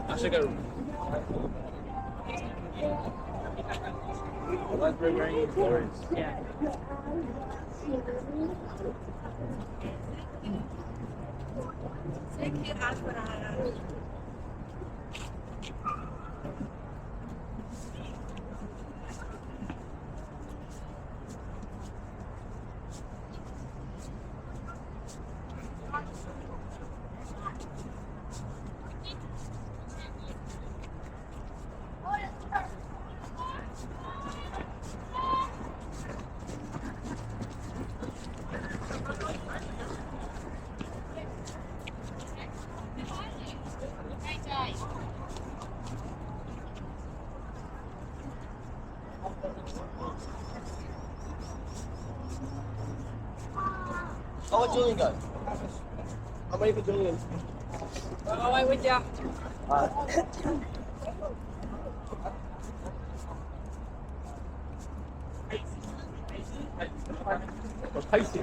I should go. That's very glorious. Yeah. I'll let Julian go. I'm waiting for Julian. Oh, I'm with ya. What's tasty?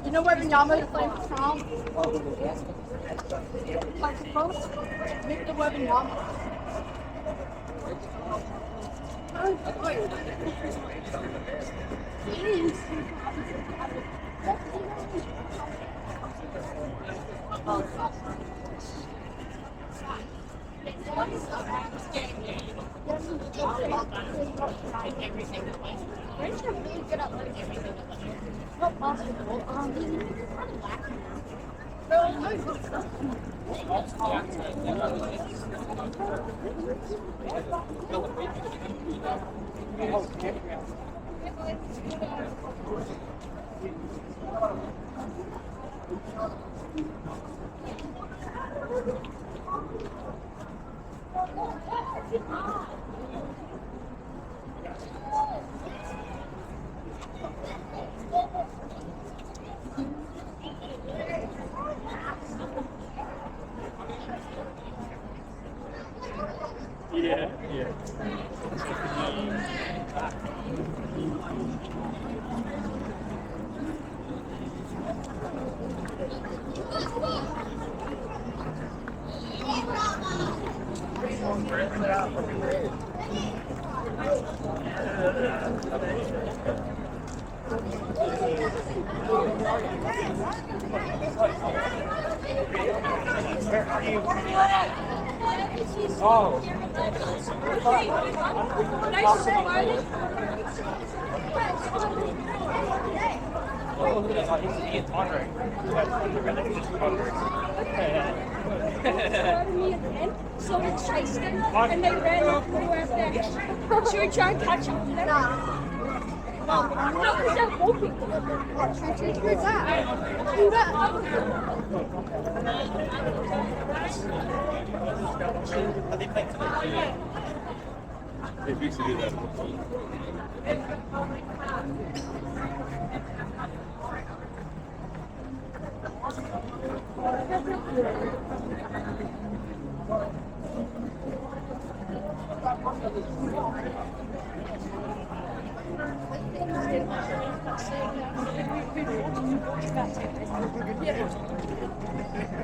You know where Vinyama is from? Like supposed to make the web Vinyama. So we chased them and they ran off and we were there. Should we try and catch up with them? No, because they're walking. Should we do that? Do If you should do that.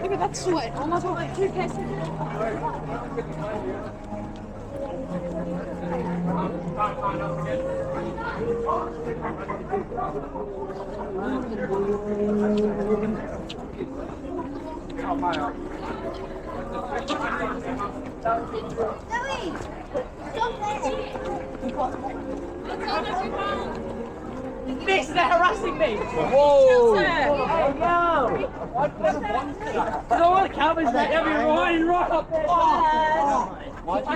Look at that sweat. Almost like 2 pesos. Miss, they're harassing me! Whoa! I don't want to cameras, mate. They'll be riding right up there. Why would they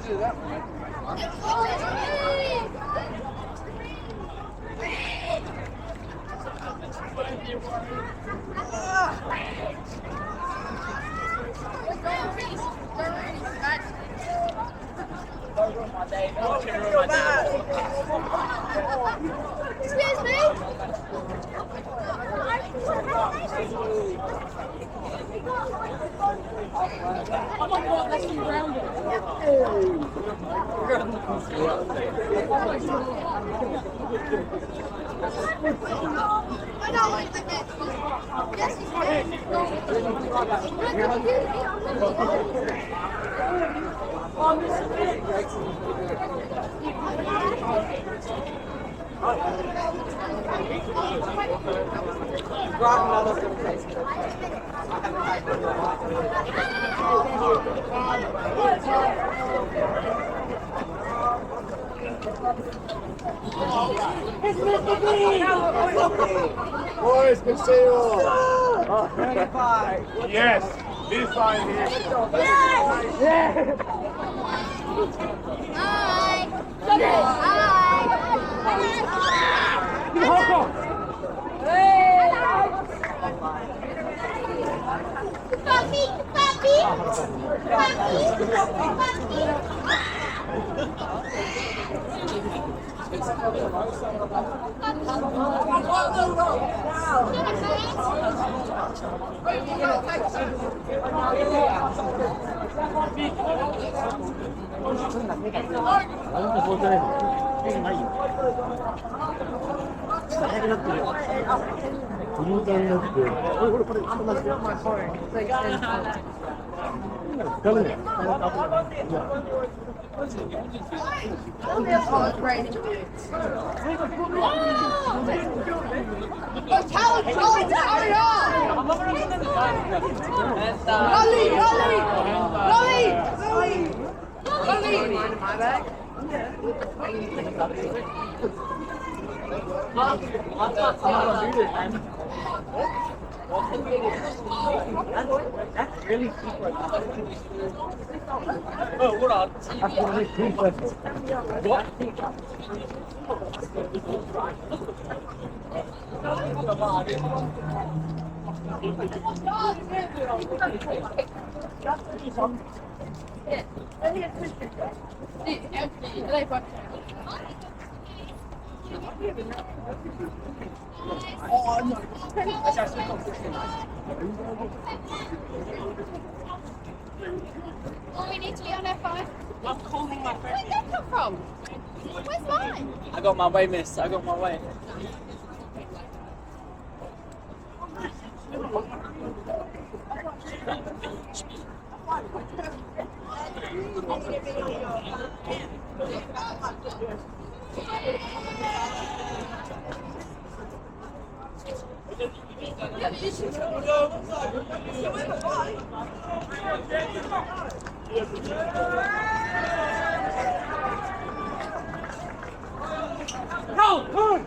do that, man? Excuse me? Oh my god, that's grounded. I don't like the net. Yes, you Boys, good to see you all. Yes! This side here. Hi. Puppy, puppy, That's really super. Oh, what on? That's really super. What? Oh, we need to be on our phone. I'm calling my friend. Where'd that come from? Where's mine? I got my way, miss. I got my way. Go, go!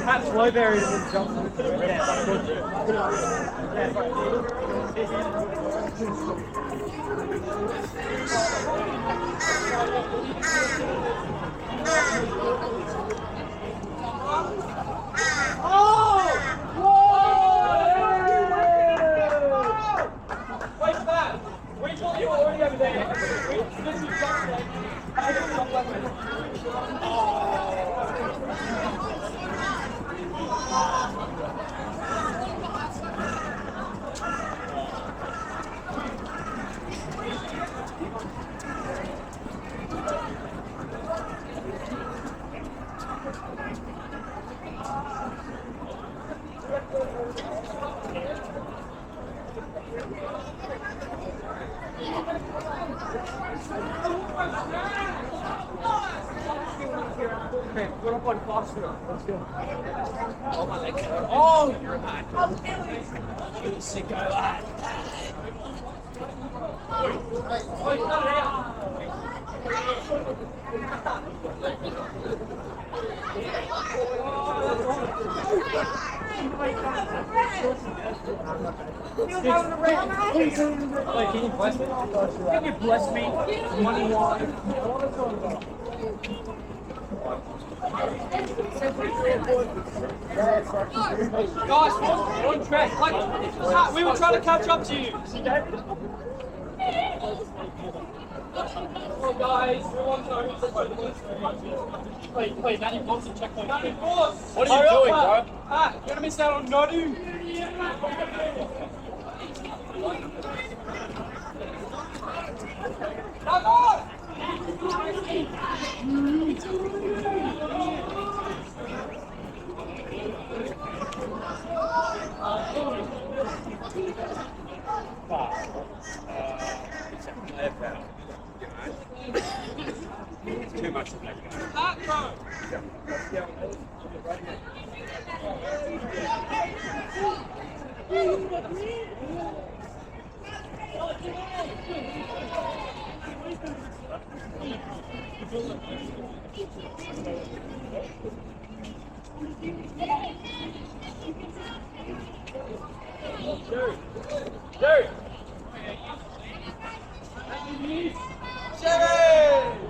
Perhaps Lowberry and Johnson. Wait for that! We thought you were already over there. This is okay, we're up on Foster. Let's go. Oh, my legs. Oh, you're hot. You sicko lad. Oh, cut it out. Wait, can you bless me? Can you bless me? Money-wise. Guys, on track. Like, we were trying to catch up to you. Oh, guys, we want to play Matty Boss and checkpoint. Matty Boss! What are you doing, bro? You're gonna miss out on Nodu. Come on! Too much of that guy. Dude!